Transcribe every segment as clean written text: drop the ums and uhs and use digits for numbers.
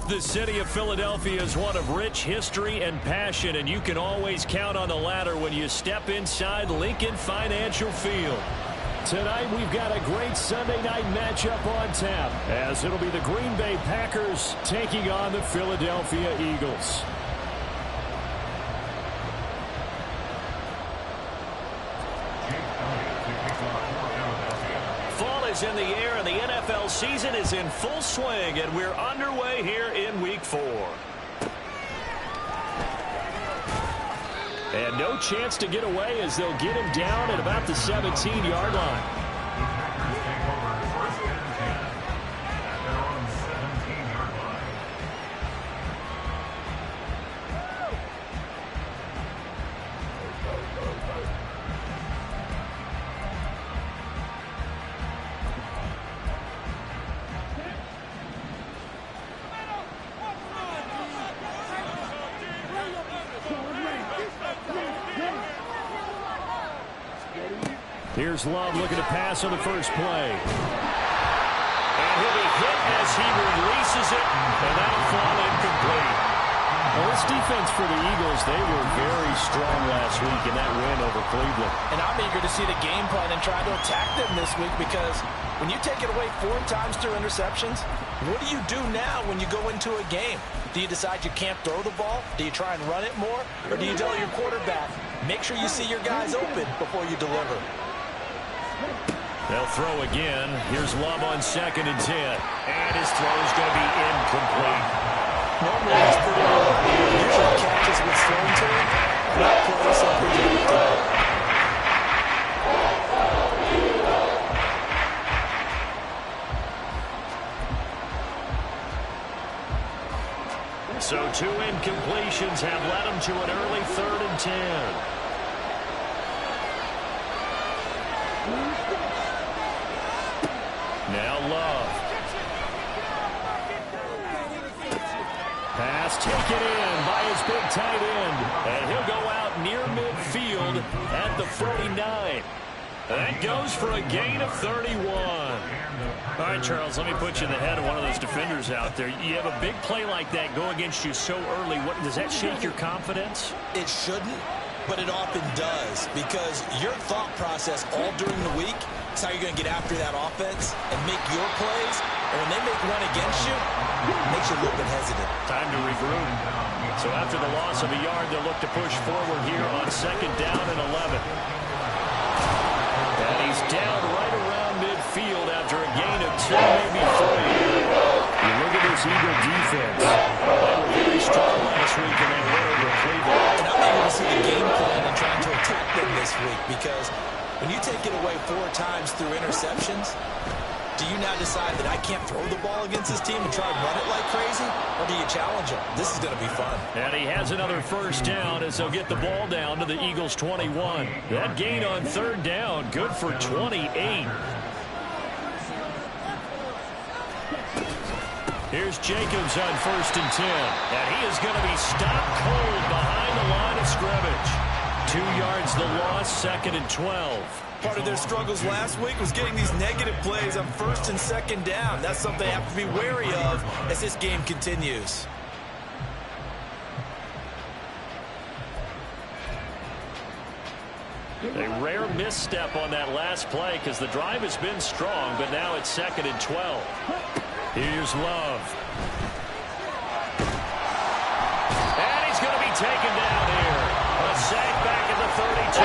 The city of Philadelphia is one of rich history and passion, and you can always count on the latter when you step inside Lincoln Financial Field. Tonight, we've got a great Sunday night matchup on tap, as it'll be the Green Bay Packers taking on the Philadelphia Eagles. Fall is in the air, and the NFL season is in full swing, and we're underway here in Week 4. And no chance to get away as they'll get him down at about the 17-yard line. Here's Love looking to pass on the first play. And he'll be hit as he releases it, and that'll fall incomplete. Well, this defense for the Eagles, they were very strong last week in that win over Cleveland. And I'm eager to see the game plan and try to attack them this week, because when you take it away 4 times through interceptions, what do you do now when you go into a game? Do you decide you can't throw the ball? Do you try and run it more? Or do you tell your quarterback, make sure you see your guys open before you deliver? They'll throw again. Here's Love on 2nd and 10. And his throw is going to be incomplete. Normally he's pretty good. Usually catches what's thrown to him. Not close and predictable. So 2 incompletions have led him to an early 3rd and 10. Now Love. Pass taken in by his big tight end. And he'll go out near midfield at the 49. That goes for a gain of 31. All right, Charles, let me put you in the head of one of those defenders out there. You have a big play like that go against you so early. Does that shake your confidence? It shouldn't, but it often does, because your thought process all during the week is how you're going to get after that offense and make your plays. And when they make one against you, it makes you a little bit hesitant. Time to regroup. So after the loss of a yard, they'll look to push forward here on 2nd down and 11. And he's down right around midfield after a gain of 2, maybe 3. You look at this Eagle defense. They were very strong last week in that win over Cleveland. And I'm able to see the game plan and trying to attack them this week, because when you take it away 4 times through interceptions, do you now decide that I can't throw the ball against this team and try and run it like crazy? Or do you challenge them? This is going to be fun. And he has another 1st down as they'll get the ball down to the Eagles' 21. That gain on 3rd down, good for 28. Here's Jacobs on 1st and 10. And he is going to be stopped cold behind the line of scrimmage. 2 yards the loss, 2nd and 12. Part of their struggles last week was getting these negative plays on 1st and 2nd down. That's something they have to be wary of as this game continues. A rare misstep on that last play because the drive has been strong, but now it's 2nd and 12. Here's Love. And he's going to be taken down here. A sack back at the 32.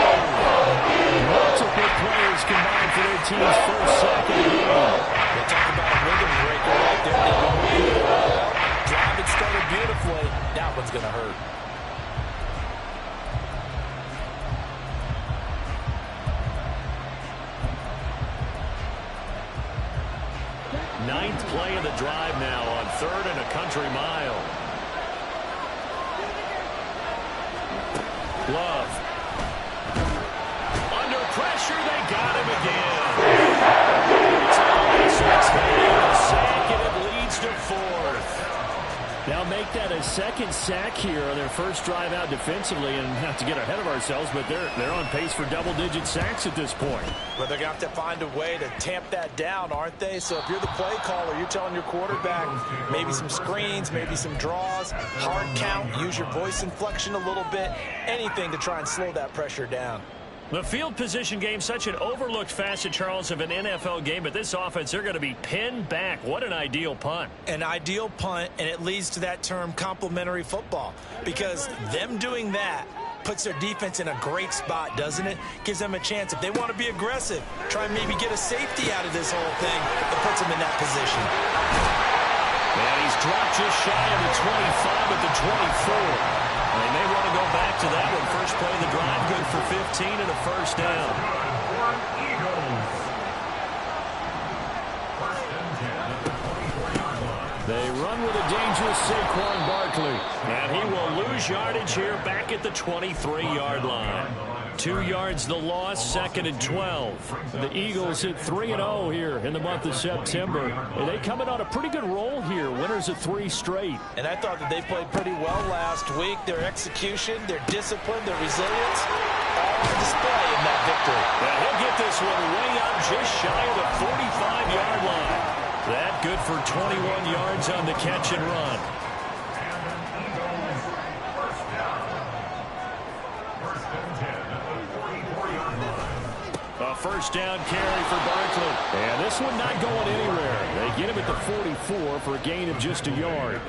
Multiple players combined for their team's 1st sack of the game. We'll talk about a rhythm breaker right there. They go really well. Drive it started beautifully. That one's going to hurt. Ninth play of the drive now on 3rd and a country mile. Love. Under pressure, they got him again. It's a sack, and it leads to 4th. Now make that a second sack here on their first drive out defensively, and not to get ahead of ourselves, but they're on pace for double-digit sacks at this point. But they're going to have to find a way to tamp that down, aren't they? So if you're the play caller, you're telling your quarterback maybe some screens, maybe some draws, hard count, use your voice inflection a little bit, anything to try and slow that pressure down. The field position game, such an overlooked facet, Charles, of an NFL game, but this offense, they're going to be pinned back. What an ideal punt. An ideal punt, and it leads to that term complementary football, because them doing that puts their defense in a great spot, doesn't it? Gives them a chance. If they want to be aggressive, try and maybe get a safety out of this whole thing, it puts them in that position. And he's dropped just shy of the 25 at the 24. They may want to go back to that one. First play of the drive, good for 15 and a first down. They run with a dangerous Saquon Barkley. And he will lose yardage here back at the 23-yard line. 2 yards the loss, 2nd and 12. The Eagles hit 3-0 here in the month of September. And they come in on a pretty good roll here, winners of 3 straight. And I thought that they played pretty well last week. Their execution, their discipline, their resilience, all on display in that victory. Now he'll get this one way up just shy of the 45-yard line. That good for 21 yards on the catch and run. A first down carry for Barkley. And this one not going anywhere. They get him at the 44 for a gain of just a yard.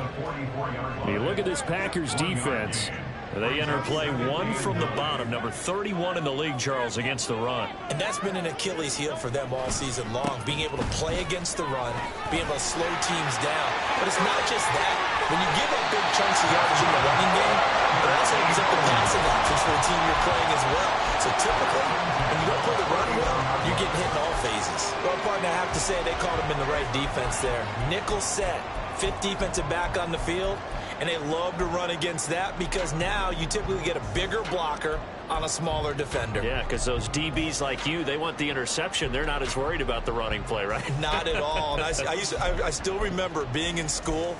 You look at this Packers defense. They enter play 1 from the bottom, number 31 in the league, Charles, against the run. And that's been an Achilles heel for them all season long, being able to play against the run, being able to slow teams down. But it's not just that. When you give up big chunks of yardage in the running game, it also opens up the passing options for the team you're playing as well. So typically, when you don't play the run well, you're getting hit in all phases. Well, partner, I have to say they caught him in the right defense there. Nickel set, 5th defensive back on the field. And they love to run against that because now you typically get a bigger blocker on a smaller defender. Yeah, because those DBs like you, they want the interception. They're not as worried about the running play, right? Not at all. And I still remember being in school,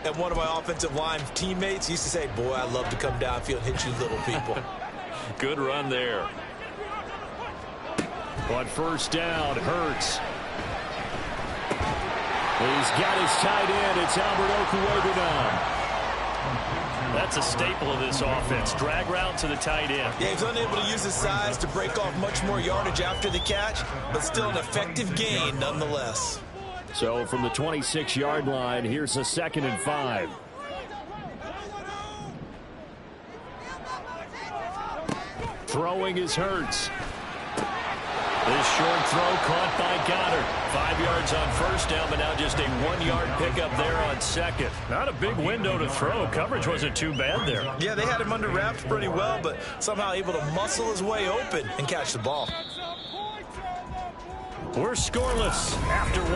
and one of my offensive line teammates used to say, boy, I love to come downfield and hit you little people. Good run there. On first down, Hurts. He's got his tight end. It's Albert Okwuegbunam. That's a staple of this offense. Drag route to the tight end. Yeah, he's unable to use his size to break off much more yardage after the catch, but still an effective gain nonetheless. So from the 26-yard line, here's a 2nd and 5. Throwing is Hurts. This short throw caught by Goddard. 5 yards on first down, but now just a 1-yard pickup there on 2nd. Not a big window to throw. Coverage wasn't too bad there. Yeah, they had him under wraps pretty well, but somehow able to muscle his way open and catch the ball. We're scoreless after 1.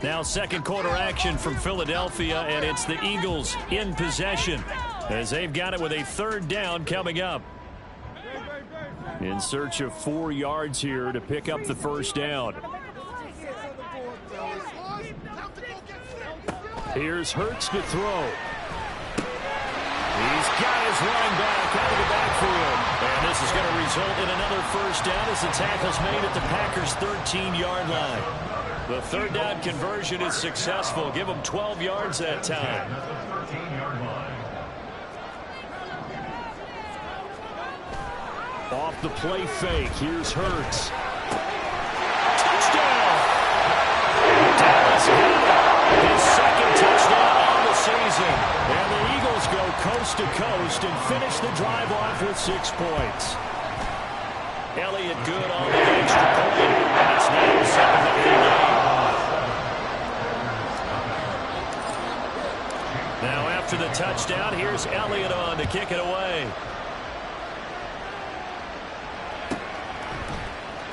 Now 2nd quarter action from Philadelphia, and it's the Eagles in possession as they've got it with a 3rd down coming up. In search of 4 yards here to pick up the first down. Here's Hurts to throw. He's got his running back out of the backfield. And this is going to result in another first down as the tackle's made at the Packers' 13-yard line. The 3rd down conversion is successful. Give them 12 yards that time. Off the play fake, here's Hurts. Touchdown! Dallas got his 2nd touchdown on the season. And the Eagles go coast to coast and finish the drive off with 6 points. Elliott good on the extra point. And it's now a 7-0 lead. Now after the touchdown, here's Elliott on to kick it away.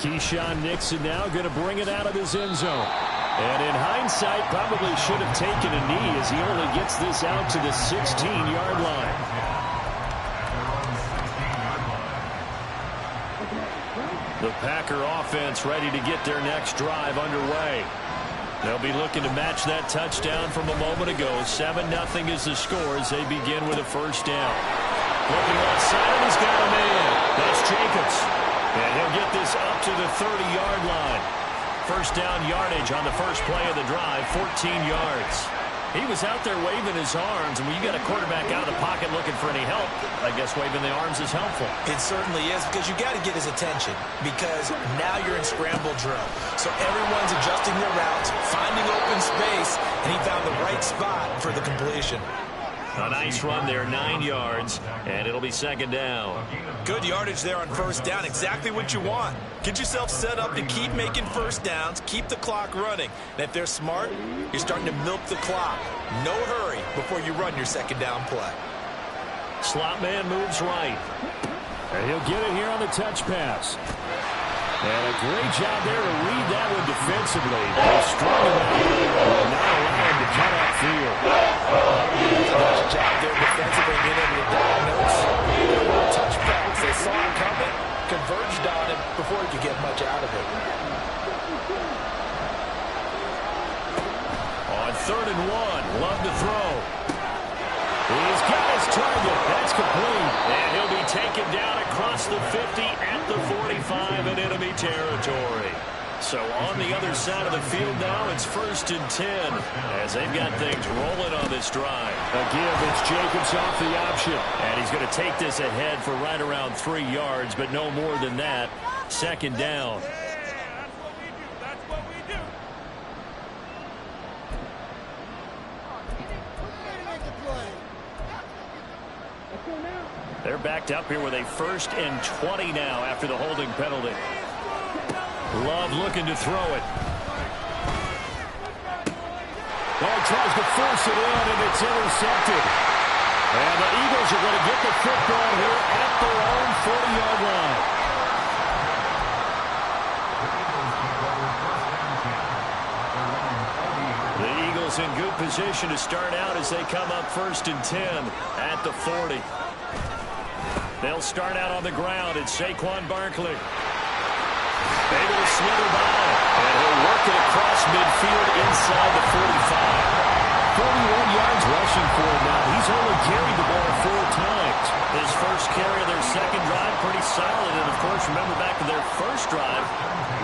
Keyshawn Nixon now going to bring it out of his end zone. And in hindsight, probably should have taken a knee as he only gets this out to the 16-yard line. The Packer offense ready to get their next drive underway. They'll be looking to match that touchdown from a moment ago. 7-0 is the score as they begin with a first down. Looking left side, and he's got a man. That's Jacobs. And he'll get this up to the 30-yard line. First down yardage on the first play of the drive, 14 yards. He was out there waving his arms, and when you got a quarterback out of the pocket looking for any help, I guess waving the arms is helpful. It certainly is, because you got to get his attention, because now you're in scramble drill. So everyone's adjusting their routes, finding open space, and he found the right spot for the completion. A nice run there, 9 yards, and it'll be second down. Good yardage there on first down, exactly what you want. Get yourself set up to keep making first downs, keep the clock running. And if they're smart, you're starting to milk the clock. No hurry before you run your second down play. Slot man moves right. And he'll get it here on the touch pass. And a great job there to read that one defensively. They strung him out and not allow him to cut off field. Nice job there defensively, being able to diagnose the touch pass. They saw him coming, converged on him before he could get much out of it. On 3rd and 1, Love to throw. He's got his target. That's complete. And he'll be taken down across the 50 at the 45 in enemy territory. So on the other side of the field now, it's 1st and 10 as they've got things rolling on this drive. Again, it's Jacobs off the option. And he's going to take this ahead for right around 3 yards, but no more than that. Second down. They're backed up here with a 1st and 20 now after the holding penalty. Love looking to throw it. Well, tries to force it in, and it's intercepted. And the Eagles are going to get the football here at their own 40-yard line. The Eagles in good position to start out as they come up 1st and 10 at the 40. They'll start out on the ground. It's Saquon Barkley. Able to slither by, and he'll work it across midfield inside the 45. 41 yards rushing for him now. He's only carried the ball 4 times. His first carry of their second drive, pretty solid. And, of course, remember back to their first drive,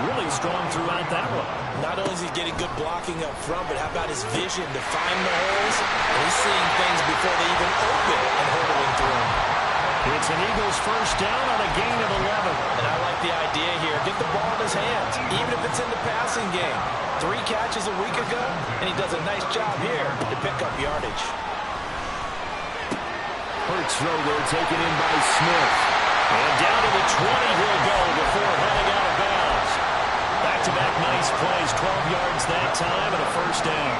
really strong throughout that one. Not only is he getting good blocking up front, but how about his vision to find the holes? And he's seeing things before they even open and hurdling through them. It's an Eagles first down on a gain of 11. And I like the idea here. Get the ball in his hands, even if it's in the passing game. 3 catches a week ago, and he does a nice job here to pick up yardage. Hurts throw there, taken in by Smith. And down to the 20 he'll go before heading out of bounds. Back-to-back nice plays, 12 yards that time, and a first down.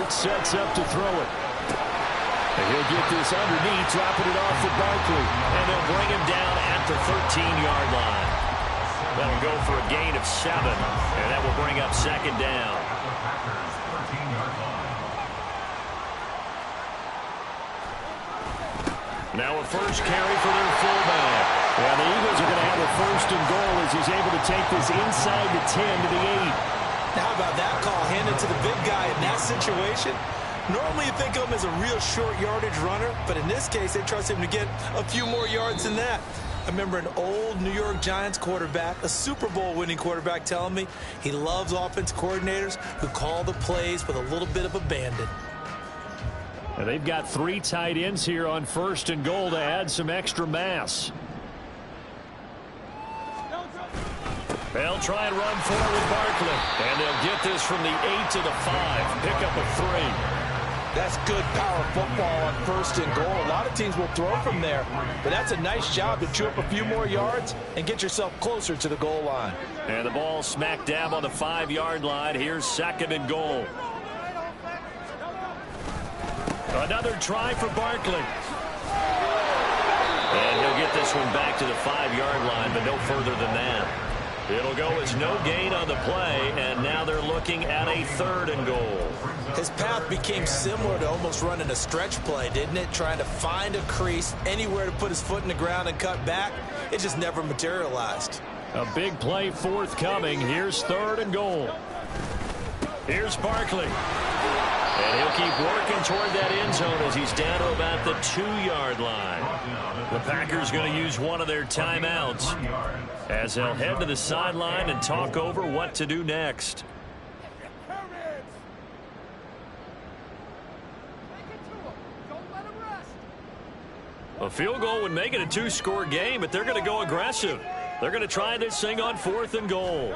Sets up to throw it. And he'll get this underneath, dropping it off for Barkley. And they'll bring him down at the 13-yard line. That'll go for a gain of 7. And that will bring up second down. Now a first carry for their fullback. Well, the Eagles are going to have a 1st and goal as he's able to take this inside the 10 to the 8. How about that call handed to the big guy in that situation? Normally you think of him as a real short yardage runner, but in this case they trust him to get a few more yards than that. I remember an old New York Giants quarterback, a Super Bowl winning quarterback, telling me he loves offense coordinators who call the plays with a little bit of abandon. And they've got 3 tight ends here on 1st and goal to add some extra mass. They'll try and run forward with Barkley. And they'll get this from the 8 to the 5. Pick up a 3. That's good power football on 1st and goal. A lot of teams will throw from there. But that's a nice job to chew up a few more yards and get yourself closer to the goal line. And the ball smack dab on the 5-yard line. Here's 2nd and goal. Another try for Barkley. And he'll get this one back to the 5-yard line, but no further than that. It'll go as no gain on the play, and now they're looking at a 3rd and goal. His path became similar to almost running a stretch play, didn't it? Trying to find a crease, anywhere to put his foot in the ground and cut back. It just never materialized. A big play forthcoming. Here's 3rd and goal. Here's Barkley. And he'll keep working toward that end zone as he's down to about the 2-yard line. The Packers going to use one of their timeouts as they'll head to the sideline and talk over what to do next. A field goal would make it a 2-score game, but they're going to go aggressive. They're going to try this thing on 4th and goal.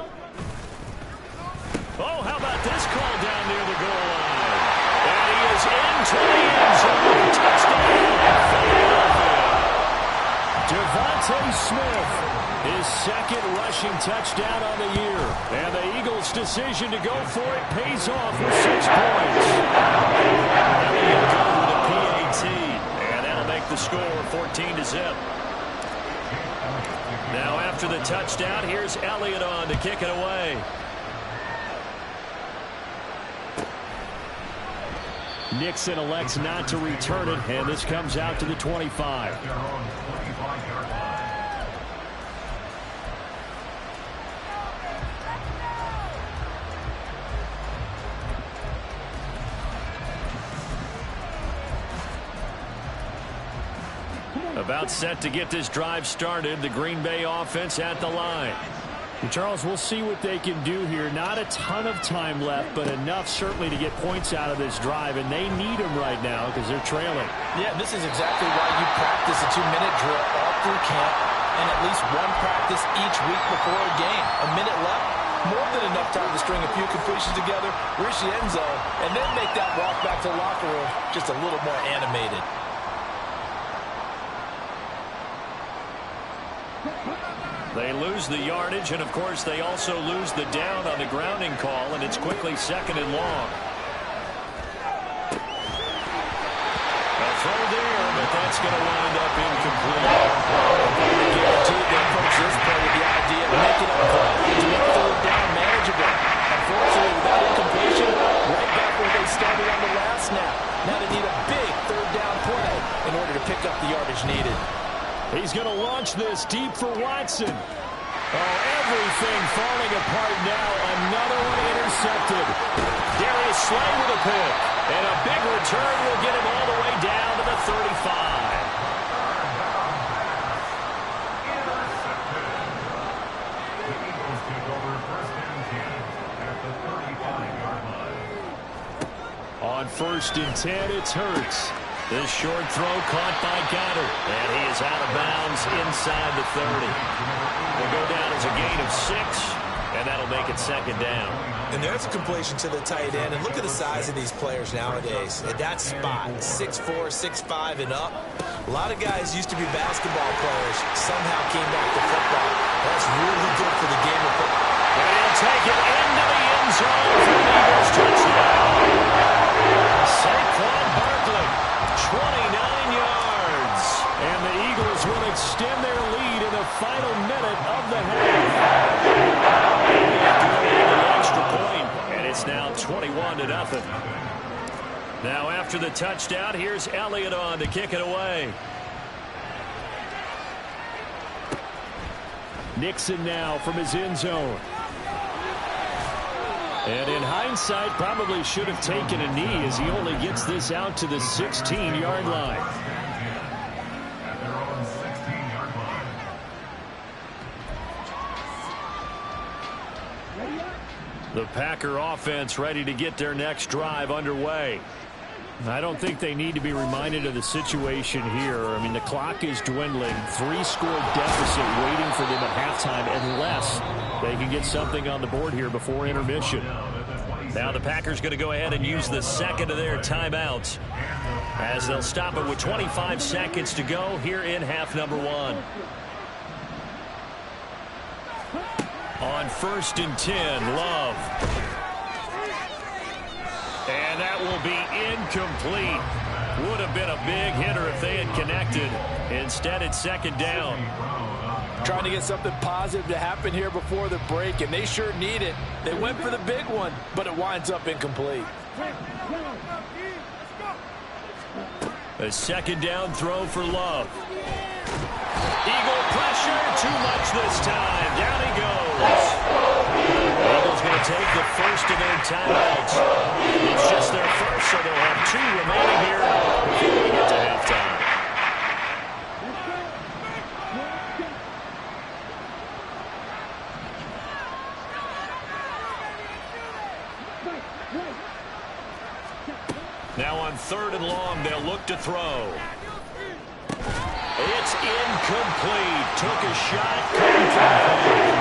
Oh, how about this call down near the goal line? And he is into the end zone. Touchdown, Philadelphia. Devontae Smith, his 2nd rushing touchdown on the year. And the Eagles' decision to go for it pays off with 6 points. Elliott going with a PAT. And that'll make the score 14-0. Now after the touchdown, here's Elliott on to kick it away. Nixon elects not to return it, and this comes out to the 25. About set to get this drive started. The Green Bay offense at the line. And Charles, we'll see what they can do here. Not a ton of time left, but enough certainly to get points out of this drive, and they need them right now because they're trailing. Yeah, this is exactly why you practice a 2-minute drill all through camp and at least one practice each week before a game. A minute left, more than enough time to string a few completions together, reach the end zone, and then make that walk back to the locker room just a little more animated. They lose the yardage, and of course they also lose the down on the grounding call, and it's quickly 2nd and long. A throw there, but that's going to wind up incomplete. Guaranteed they approach this play with the idea of making up ground to make 3rd down manageable. Unfortunately, without incompletion, right back where they started on the last snap. Now they need a big 3rd down play in order to pick up the yardage needed. He's going to launch this deep for Watson. Oh, everything falling apart now. Another one intercepted. Darius Slay with a pick. And a big return will get him all the way down to the 35. On 1st and 10, it's Hurts. This short throw caught by Goddard. And he is out of bounds inside the 30. Will go down as a gain of 6, and that'll make it 2nd down. And there's a completion to the tight end. And look at the size of these players nowadays. At that spot, 6'4", 6'5", and up. A lot of guys used to be basketball players. Somehow came back to football. That's really good for the game of football. And he'll take it into the end zone for the Eagles touchdown. Saquon Barkley, 29 yards. And the Eagles will extend their lead in the final minute of the half. The extra point, and it's now 21-0. Now after the touchdown, here's Elliott on to kick it away. Nixon now from his end zone. And in hindsight, probably should have taken a knee as he only gets this out to the 16-yard line. The Packer offense ready to get their next drive underway. I don't think they need to be reminded of the situation here. I mean, the clock is dwindling. 3-score deficit waiting for them at halftime unless they can get something on the board here before intermission. Now the Packers going to go ahead and use the 2nd of their timeouts as they'll stop it with 25 seconds to go here in half number 1. On 1st and 10, Love. And that will be incomplete. Would have been a big hitter if they had connected. Instead, it's 2nd down. Trying to get something positive to happen here before the break, and they sure need it. They went for the big one, but it winds up incomplete. A 2nd down throw for Love. Eagle pressure. pressure, too much this time. Down he goes. Eagles going to take the first of their timeouts. It's just their first, so they'll have 2 remaining here before we get to halftime. Now on 3rd and long, they'll look to throw. It's incomplete. Took a shot, couldn't complete.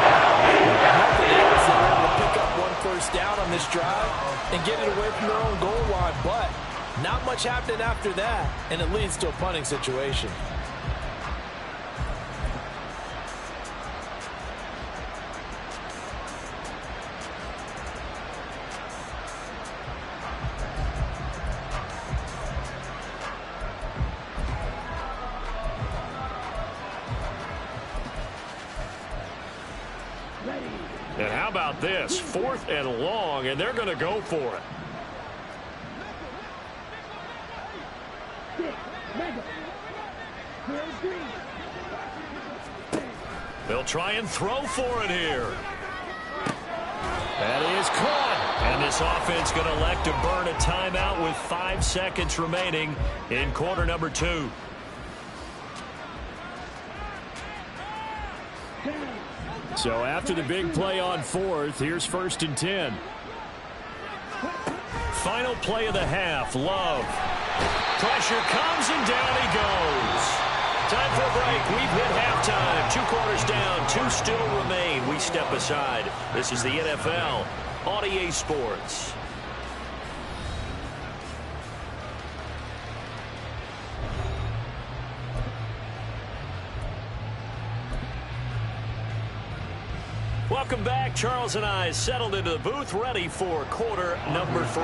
Nothing else. They were able to pick up 1 first down on this drive and get it away from their own goal line, but not much happening after that, and it leads to a punting situation. And how about this? 4th and long, and they're going to go for it. They'll try and throw for it here. That is caught. And this offense going to elect to burn a timeout with 5 seconds remaining in quarter number 2. So after the big play on 4th, here's 1st and 10. Final play of the half. Love. Pressure comes and down he goes. Time for a break. We've hit halftime. 2 quarters down. 2 still remain. We step aside. This is the NFL on EA Sports. Welcome back. Charles and I settled into the booth, ready for quarter number 3.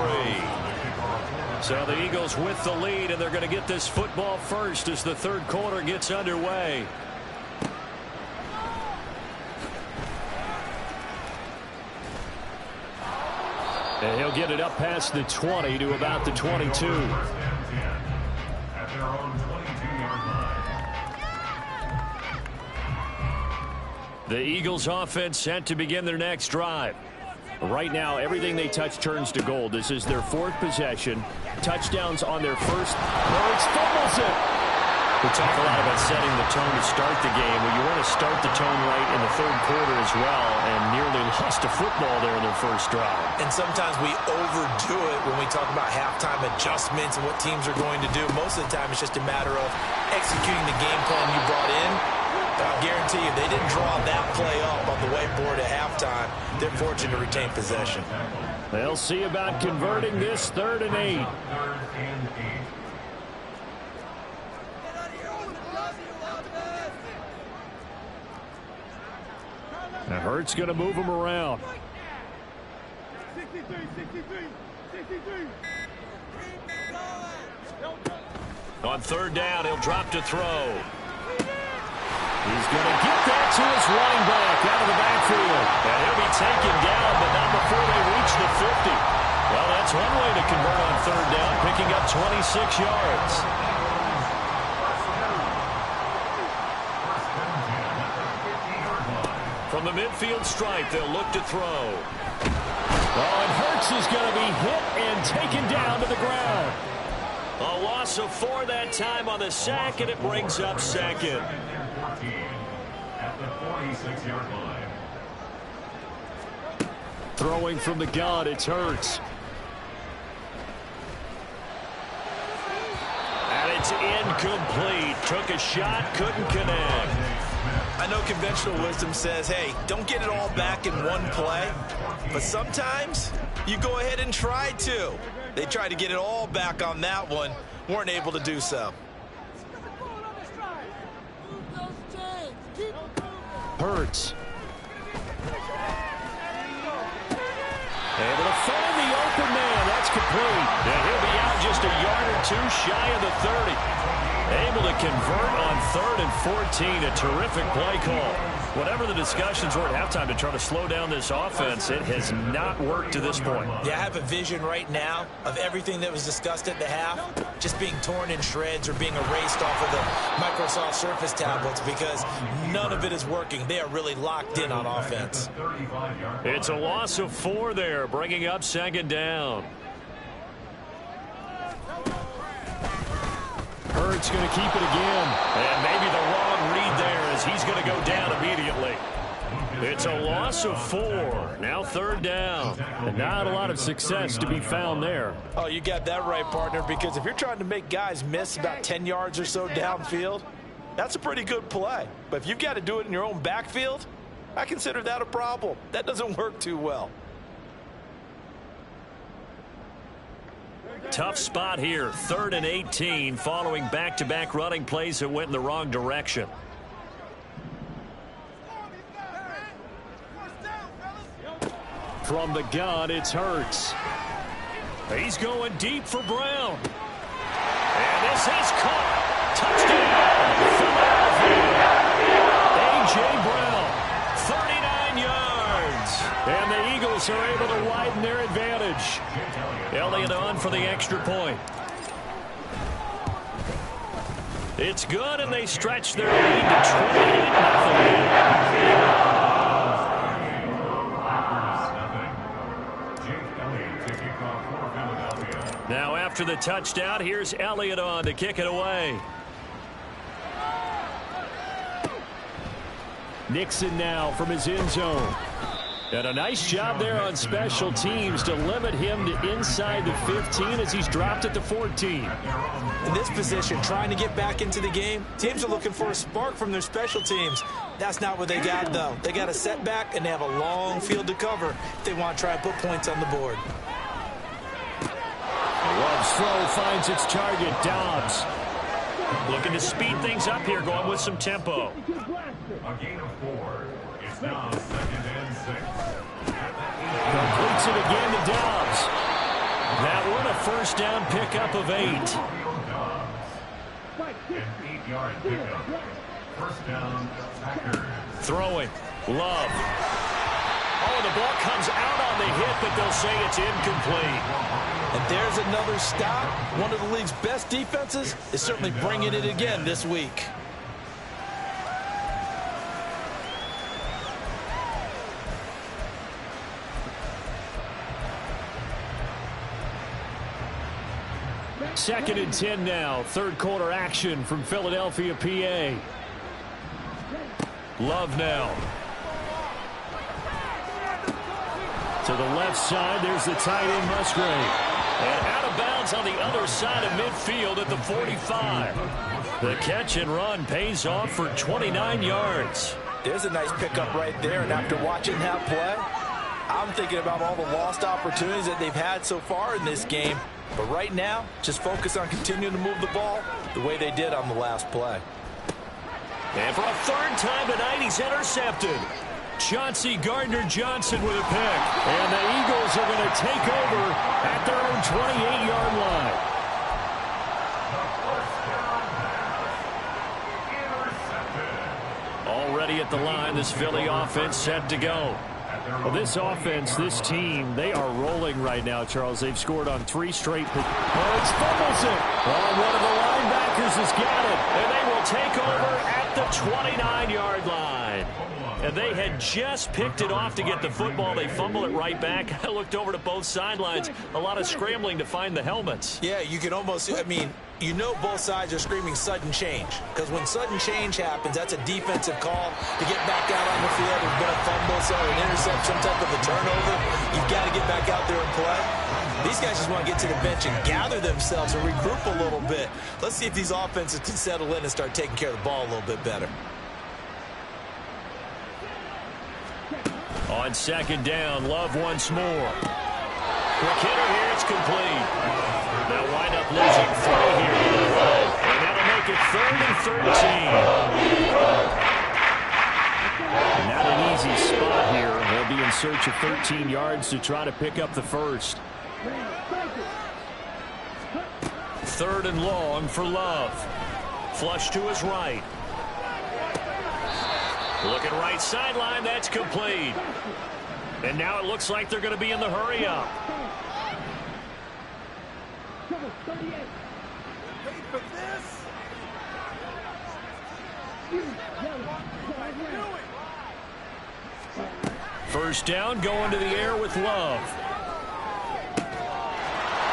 So the Eagles with the lead, and they're going to get this football first as the 3rd quarter gets underway. And he'll get it up past the 20 to about the 22. The Eagles offense set to begin their next drive. Right now, everything they touch turns to gold. This is their 4th possession. Touchdowns on their first. Hurts fumbles it. We talk a lot about setting the tone to start the game. Well, you want to start the tone right in the 3rd quarter as well, and nearly lost a football there in their first drive. And sometimes we overdo it when we talk about halftime adjustments and what teams are going to do. Most of the time, it's just a matter of executing the game plan you brought in. But I'll guarantee you, they didn't draw that play up on the whiteboard at halftime. They're fortunate to retain possession. They'll see about converting this 3rd and 8. Now Hurts going to move him around. 63. On 3rd down, he'll drop to throw. He's going to get that to his running back out of the backfield. And he'll be taken down, but not before they reach the 50. Well, that's one way to convert on 3rd down, picking up 26 yards. From the midfield stripe, they'll look to throw. Oh, and Hurts is going to be hit and taken down to the ground. A loss of 4 that time on the sack, and it brings up 2nd. At the 46-yard line. Throwing from the gun, it's Hurts. And it's incomplete. Took a shot, couldn't connect. I know conventional wisdom says, hey, don't get it all back in one play. But sometimes you go ahead and try to. They tried to get it all back on that one. Weren't able to do so. Hurts. Able to find the open man. That's complete. And he'll be out just a yard or 2 shy of the 30. Able to convert on 3rd and 14. A terrific play call. Whatever the discussions were at halftime to try to slow down this offense, it has not worked to this point. Yeah, I have a vision right now of everything that was discussed at the half just being torn in shreds or being erased off of the Microsoft Surface tablets because none of it is working. They are really locked in on offense. It's a loss of 4 there, bringing up second down. Hurts going to keep it again. And maybe the wrong read there as he's going to go down immediately. It's a loss of 4. Now third down. And not a lot of success to be found there. Oh, you got that right, partner, because if you're trying to make guys miss about 10 yards or so downfield, that's a pretty good play. But if you've got to do it in your own backfield, I consider that a problem. That doesn't work too well. Tough spot here, 3rd and 18, following back-to-back running plays that went in the wrong direction. From the gun, it's Hurts. He's going deep for Brown. And this is caught. Touchdown, Philadelphia. A.J. Brown, 39 yards. And the Eagles are able to widen their advantage. Elliott on for the extra point. It's good, and they stretch their lead to 28-0. Now after the touchdown, here's Elliott on to kick it away. Nixon now from his end zone. And a nice job there on special teams to limit him to inside the 15 as he's dropped at the 14. In this position, trying to get back into the game, teams are looking for a spark from their special teams. That's not what they got, though. They got a setback, and they have a long field to cover if they want to try and put points on the board. Love's throw finds its target, Dobbs. Looking to speed things up here, going with some tempo. A gain of 4. It's now 2nd and 6. Completes it again to Dobbs. That one a first down pickup of 8. An 8-yard pickup. First down, Packers. Throwing. Love. Oh, the ball comes out on the hit, but they'll say it's incomplete. And there's another stop. One of the league's best defenses is certainly bringing it again this week. Second and 10 now. Third quarter action from Philadelphia, PA. Love now. To the left side, there's the tight end, Musgrave. And out of bounds on the other side of midfield at the 45. The catch and run pays off for 29 yards. There's a nice pickup right there, and after watching that play, I'm thinking about all the lost opportunities that they've had so far in this game. But right now, just focus on continuing to move the ball the way they did on the last play. And for a third time tonight, he's intercepted. Chauncey Gardner-Johnson with a pick. And the Eagles are going to take over at their own 28-yard line. Already at the line, this Philly offense set to go. Well, this offense, this team, they are rolling right now, Charles. They've scored on 3 straight. Hurts fumbles it. Oh, one of the linebackers has got it. And they will take over at the 29-yard line. And they had just picked it off to get the football. They fumble it right back. I looked over to both sidelines. A lot of scrambling to find the helmets. Yeah, you can almost, I mean, you know both sides are screaming sudden change. Because when sudden change happens, that's a defensive call to get back out on the field. There's been a fumble, so an intercept, some type of a turnover. You've got to get back out there and play. These guys just want to get to the bench and gather themselves and regroup a little bit. Let's see if these offenses can settle in and start taking care of the ball a little bit better. On second down, Love once more. Quick hitter here, it's complete. They'll wind up losing 3 here. And that'll make it 3rd and 13. Not an easy spot here. They'll be in search of 13 yards to try to pick up the first. 3rd and long for Love. Flush to his right. Looking right sideline, that's complete. And now it looks like they're going to be in the hurry-up. Wait for this. First down, going to the air with Love.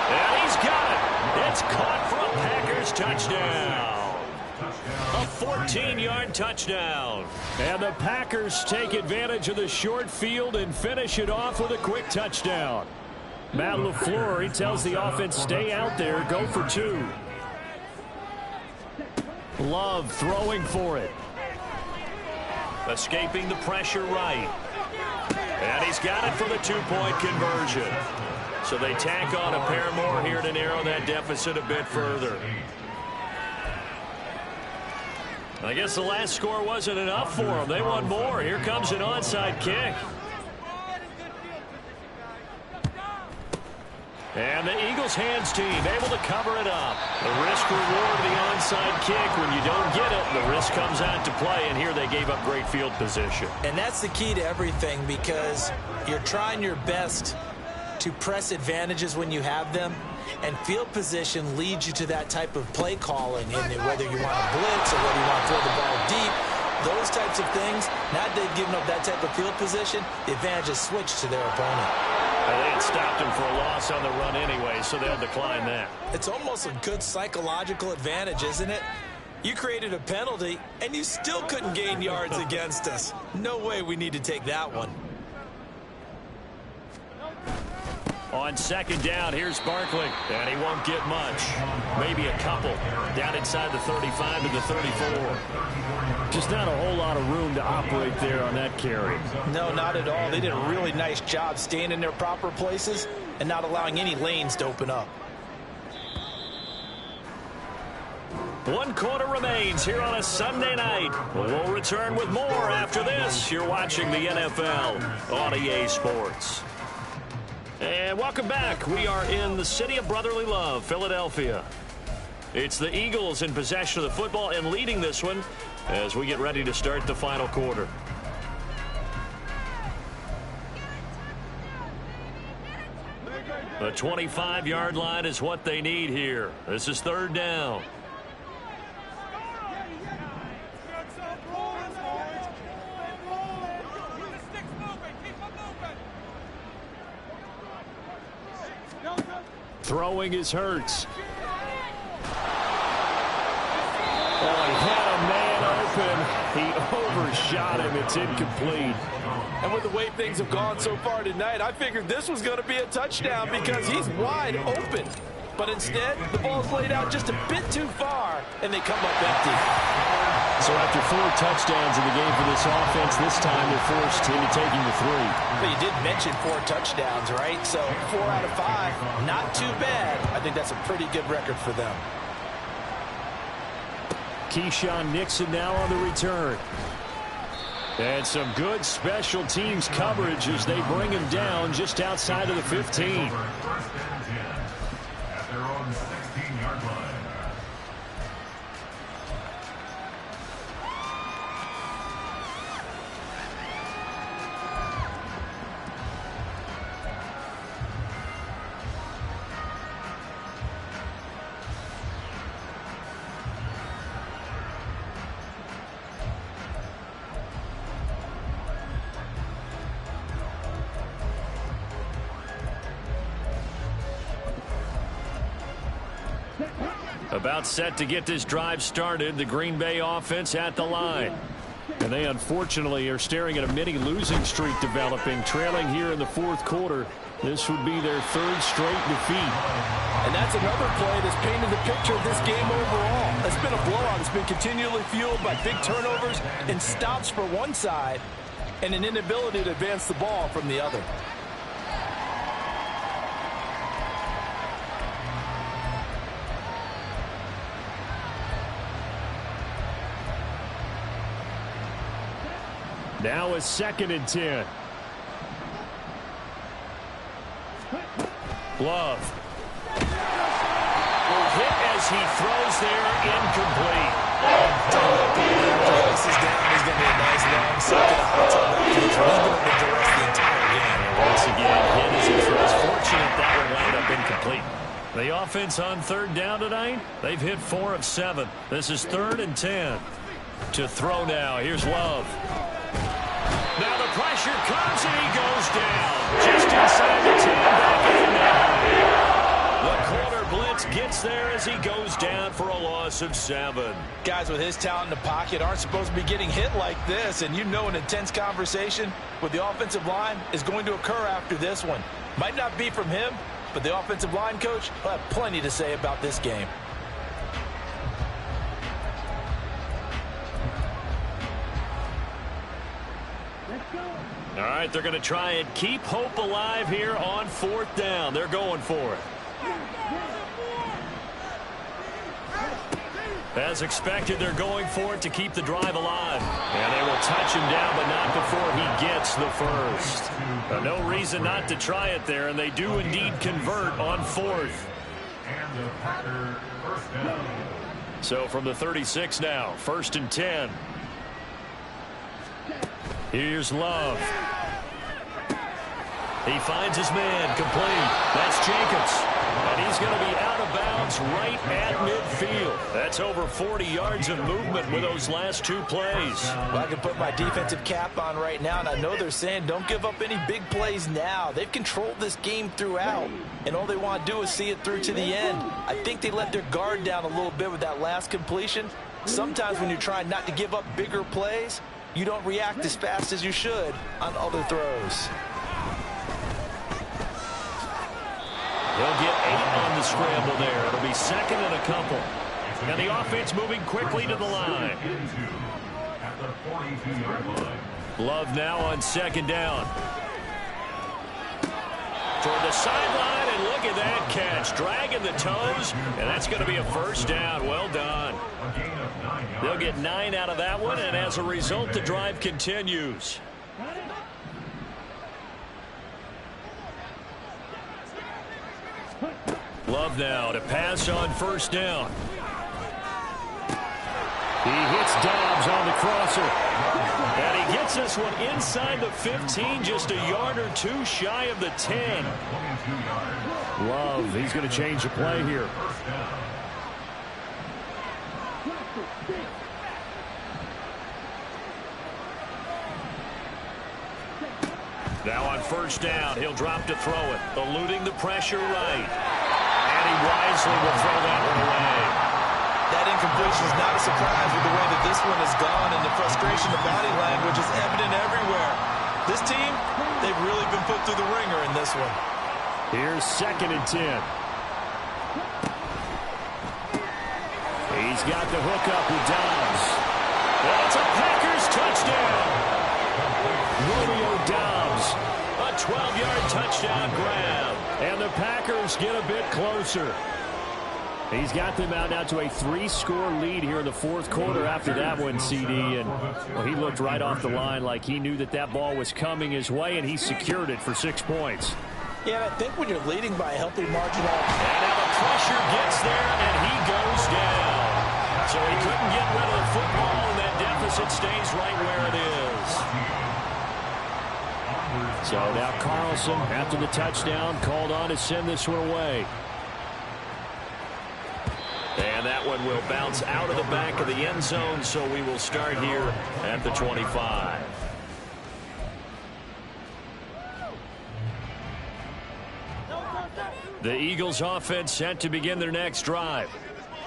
And he's got it. It's caught for a Packers touchdown. A 14-yard touchdown. And the Packers take advantage of the short field and finish it off with a quick touchdown. Matt LaFleur, he tells the offense, stay out there, go for 2. Love throwing for it. Escaping the pressure right. And he's got it for the 2-point conversion. So they tack on a pair more here to narrow that deficit a bit further. I guess the last score wasn't enough for them. They want more. Here comes an onside kick. And the Eagles hands team able to cover it up. The risk reward of the onside kick. When you don't get it, the risk comes out to play, and here they gave up great field position. And that's the key to everything, because you're trying your best to press advantages when you have them, and field position leads you to that type of play calling, and whether you want to blitz or whether you want to throw the ball deep, those types of things. Now that they've given up that type of field position, the advantage is switched to their opponent. They had stopped him for a loss on the run anyway, so they'll decline that. It's almost a good psychological advantage, isn't it? You created a penalty, and you still couldn't gain yards against us. No way we need to take that one. On second down, here's Barkley, and he won't get much. Maybe a couple. Down inside the 35 to the 34. Just not a whole lot of room to operate there on that carry. No, not at all. They did a really nice job staying in their proper places and not allowing any lanes to open up. 1 quarter remains here on a Sunday night. We'll return with more after this. You're watching the NFL on EA Sports. And welcome back. We are in the city of brotherly love, Philadelphia. It's the Eagles in possession of the football and leading this one as we get ready to start the final quarter. The 25-yard line is what they need here. This is third down. Throwing is Hurts. Oh, he had a man open. He overshot him. It's incomplete. And with the way things have gone so far tonight, I figured this was going to be a touchdown because he's wide open. But instead, the ball's laid out just a bit too far, and they come up empty. So after 4 touchdowns in the game for this offense, this time they're forced into taking the 3. But you did mention 4 touchdowns, right? So 4 out of 5, not too bad. I think that's a pretty good record for them. Keyshawn Nixon now on the return. And some good special teams coverage as they bring him down just outside of the 15. At their own 16-yard line. About set to get this drive started, the Green Bay offense at the line. And they unfortunately are staring at a mini losing streak developing, trailing here in the 4th quarter. This would be their 3rd straight defeat. And that's another play that's painted the picture of this game overall. It's been a blowout. It's been continually fueled by big turnovers and stops for one side and an inability to advance the ball from the other. Now a 2nd and 10. Love. Hit as he throws there, incomplete. After he ices down, he's going to be a nice long second hot tub afterwards, leaving him with the rest of the entire game. Once again, hit as he throws. Fortunate that would wind up incomplete. The offense on third down tonight, they've hit 4 of 7. This is 3rd and 10. To throw now, here's Love. Now the pressure comes and he goes down. Just inside the 10, back at the 9. The corner blitz gets there as he goes down for a loss of 7. Guys with his talent in the pocket aren't supposed to be getting hit like this, and you know an intense conversation with the offensive line is going to occur after this one. Might not be from him, but the offensive line coach will have plenty to say about this game. All right, they're going to try and keep hope alive here on 4th down. They're going for it. As expected, they're going for it to keep the drive alive. And they will touch him down, but not before he gets the first. No reason not to try it there, and they do indeed convert on 4th. And the Packer first down. So from the 36 now, 1st and 10. Here's Love. He finds his man, complete. That's Jacobs. And he's going to be out of bounds right at midfield. That's over 40 yards of movement with those last 2 plays. Well, I can put my defensive cap on right now, and I know they're saying don't give up any big plays now. They've controlled this game throughout, and all they want to do is see it through to the end. I think they let their guard down a little bit with that last completion. Sometimes when you're trying not to give up bigger plays, you don't react as fast as you should on other throws. He'll get 8 on the scramble there. It'll be 2nd and a couple. And the offense moving quickly to the line. At the 42-yard line. Love now on 2nd down. Toward the sideline, and look at that catch. Dragging the toes, and that's going to be a 1st down. Well done. A gain of 9 yards. They'll get 9 out of that one, and as a result, the drive continues. Love now to pass on 1st down. He hits Dobbs on the crosser. And he gets this one inside the 15, just a yard or 2 shy of the 10. Love, he's going to change the play here. Now on 1st down, he'll drop to throw it, eluding the pressure right. And he wisely will throw that one away. That incompletion is not a surprise with the way that this one has gone, and the frustration, the body language is evident everywhere. This team, they've really been put through the ringer in this one. Here's 2nd and 10. He's got the hook up with Dobbs. That's a Packers touchdown. Romeo Dobbs, a 12-yard touchdown grab. And the Packers get a bit closer. He's got them out now to a 3-score lead here in the 4th quarter after that one, CD. And well, he looked right off the line like he knew that that ball was coming his way, and he secured it for 6 points. Yeah, and I think when you're leading by a healthy margin of... And now the pressure gets there, and he goes down. So he couldn't get rid of the football, and that deficit stays right where it is. So now Carlson, after the touchdown, called on to send this one away. And that one will bounce out of the back of the end zone, so we will start here at the 25. The Eagles offense set to begin their next drive.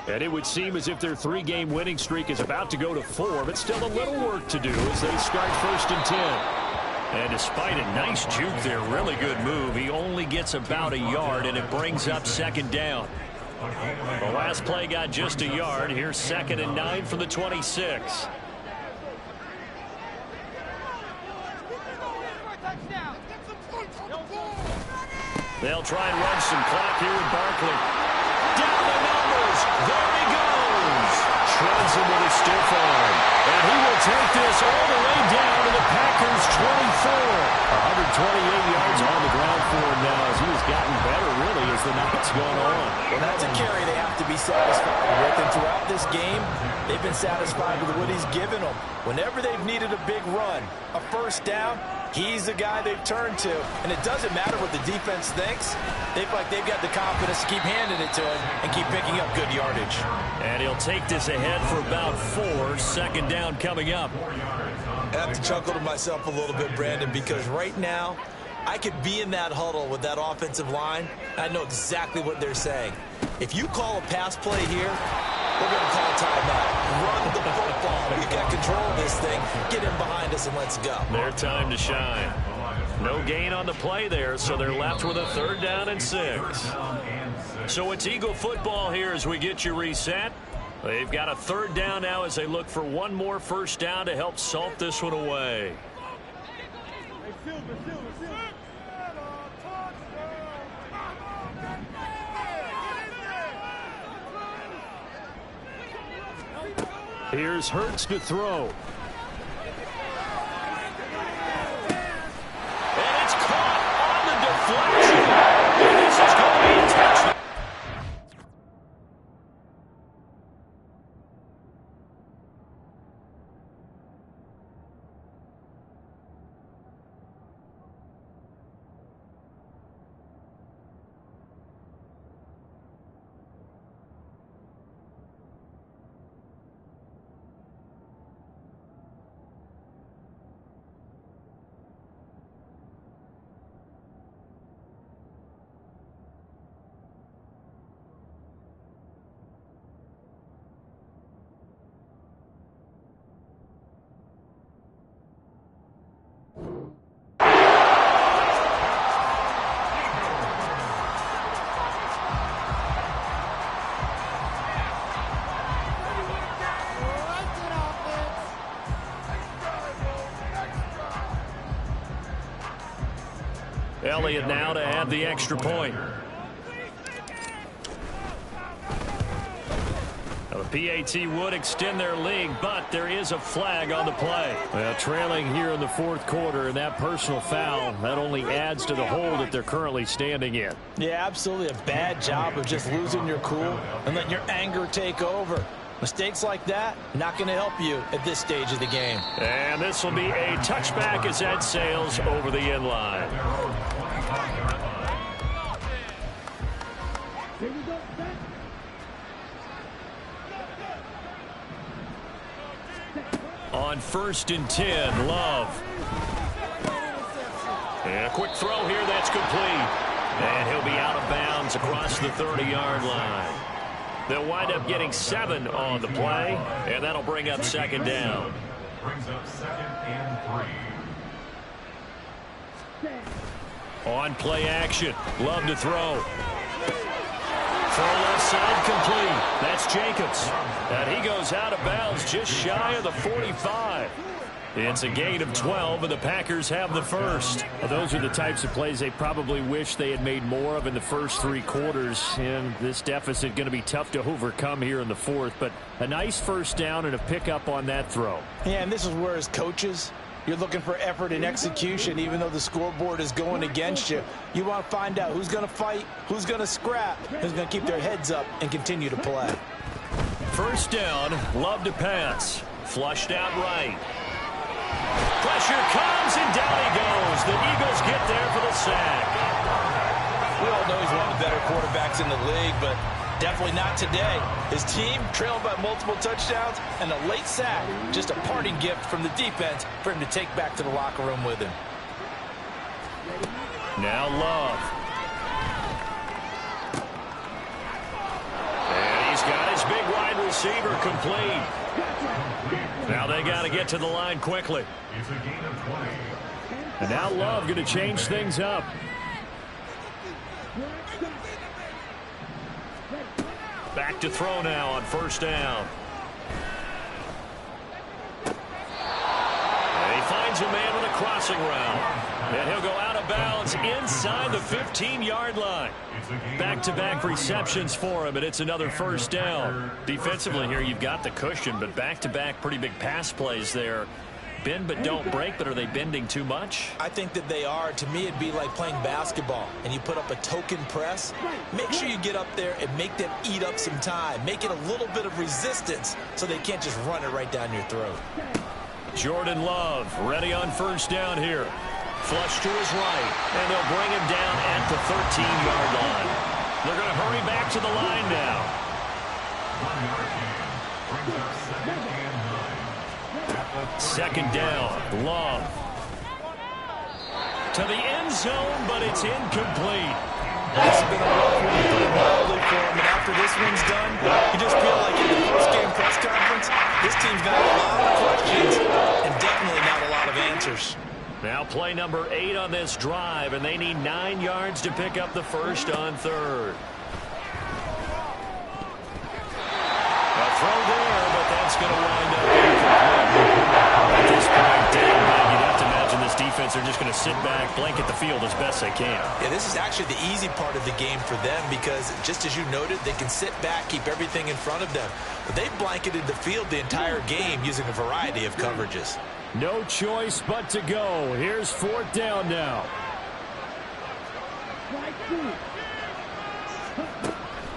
And it would seem as if their 3-game winning streak is about to go to 4, but still a little work to do as they start 1st and 10. And despite a nice juke there, really good move, he only gets about a yard, and it brings up 2nd down. The last play got just a yard. Here's 2nd and 9 from the 26. They'll try and run some clock here with Barkley. Down the numbers. There he goes. Shreds him with a stiff arm. And he will take this all the way down to the Packers' 24. 128 yards on the ground for him now as he has gotten better, really, as the night's gone on. Well, that's a carry they have to be satisfied with, and throughout this game, they've been satisfied with what he's given them. Whenever they've needed a big run, a first down, he's the guy they've turned to. And it doesn't matter what the defense thinks. They feel like they've got the confidence to keep handing it to him and keep picking up good yardage. And he'll take this ahead for about 4. Second down coming up. I have to chuckle to myself a little bit, Brandon, because right now, I could be in that huddle with that offensive line. I know exactly what they're saying. If you call a pass play here, we're going to call timeout. Run the football. You got control of this thing. Get in behind us and let's go. Their time to shine. No gain on the play there, so they're left with a 3rd down and 6. So it's Eagle football here as we get you reset. They've got a 3rd down now as they look for one more first down to help salt this one away. Here's Hurts to throw. And it's caught on the deflection. And this is going to be a touchdown. Elliott now to add the extra point. Now the PAT would extend their lead, but there is a flag on the play. Well, trailing here in the 4th quarter, and that personal foul, that only adds to the hole that they're currently standing in. Yeah, absolutely a bad job of just losing your cool and letting your anger take over. Mistakes like that, not going to help you at this stage of the game. And this will be a touchback as that sails over the end line. On 1st and 10, Love. And a quick throw here, that's complete. And he'll be out of bounds across the 30-yard line. They'll wind up getting 7 on the play, and that'll bring up 2nd down. Brings up 2nd and 3. On play action, Love to throw. Throw left side complete. That's Jacobs. And he goes out of bounds just shy of the 45. It's a gain of 12, and the Packers have the first. Well, those are the types of plays they probably wish they had made more of in the first 3 quarters. And this deficit going to be tough to overcome here in the 4th. But a nice first down and a pickup on that throw. Yeah, and this is where as coaches, you're looking for effort and execution, even though the scoreboard is going against you. You want to find out who's going to fight, who's going to scrap, who's going to keep their heads up and continue to play. First down, Love to pass. Flushed out right. Pressure comes, and down he goes. The Eagles get there for the sack. We all know he's one of the better quarterbacks in the league, but definitely not today. His team trailed by multiple touchdowns, and a late sack, just a parting gift from the defense for him to take back to the locker room with him. Now Love. And he's got his big wide receiver complete. Now they got to get to the line quickly. It's a gain of 20. And now Love going to change things up. Back to throw now on first down. And he finds a man with a crossing route. And he'll go out of bounds inside the 15-yard line. Back-to-back receptions for him, and it's another first down. Defensively here, you've got the cushion, but back-to-back pretty big pass plays there. bend but don't break, but are they bending too much? I think that they are. To me, it'd be like playing basketball, and you put up a token press. Make sure you get up there and make them eat up some time. Make it a little bit of resistance so they can't just run it right down your throat. Jordan Love ready on first down here. Flush to his right, and they'll bring him down at the 13-yard line. They're going to hurry back to the line now. 1 yard gain. Brings up 2nd and 9. At the 30 Second down, Love. To the end zone, but it's incomplete. This has been a rough one to put it mildly for him, and after this one's done, you just feel like in the post-game press conference, this team's got a lot of questions and definitely not a lot of answers. Now play number 8 on this drive, and they need 9 yards to pick up the first on third. A throw there, but that's going to wind up incomplete. At this point, down big, you'd have to imagine this defense are just going to sit back, blanket the field as best they can. Yeah, this is actually the easy part of the game for them because, just as you noted, they can sit back, keep everything in front of them. But they've blanketed the field the entire game using a variety of coverages. No choice but to go. Here's 4th down now.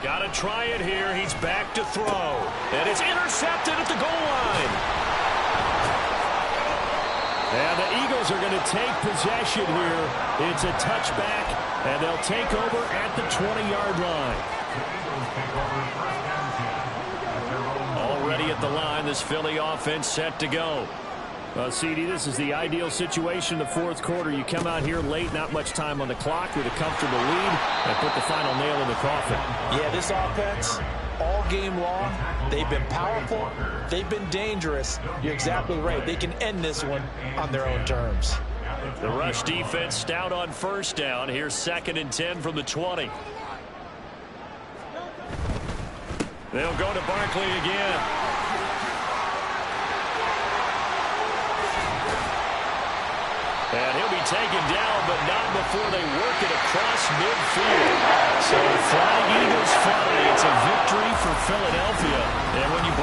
Got to try it here. He's back to throw. And it's intercepted at the goal line. And the Eagles are going to take possession here. It's a touchback, and they'll take over at the 20-yard line. Already at the line, this Philly offense set to go. CD, this is the ideal situation in the fourth quarter. You come out here late, not much time on the clock with a comfortable lead, and put the final nail in the coffin. Yeah, this offense, all game long, they've been powerful, they've been dangerous. You're exactly right. They can end this one on their own terms. The rush defense stout on first down. Here's 2nd and 10 from the 20. They'll go to Barkley again. And he'll be taken down, but not before they work it across midfield. So Flying Eagles fly. It's a victory for Philadelphia. And when you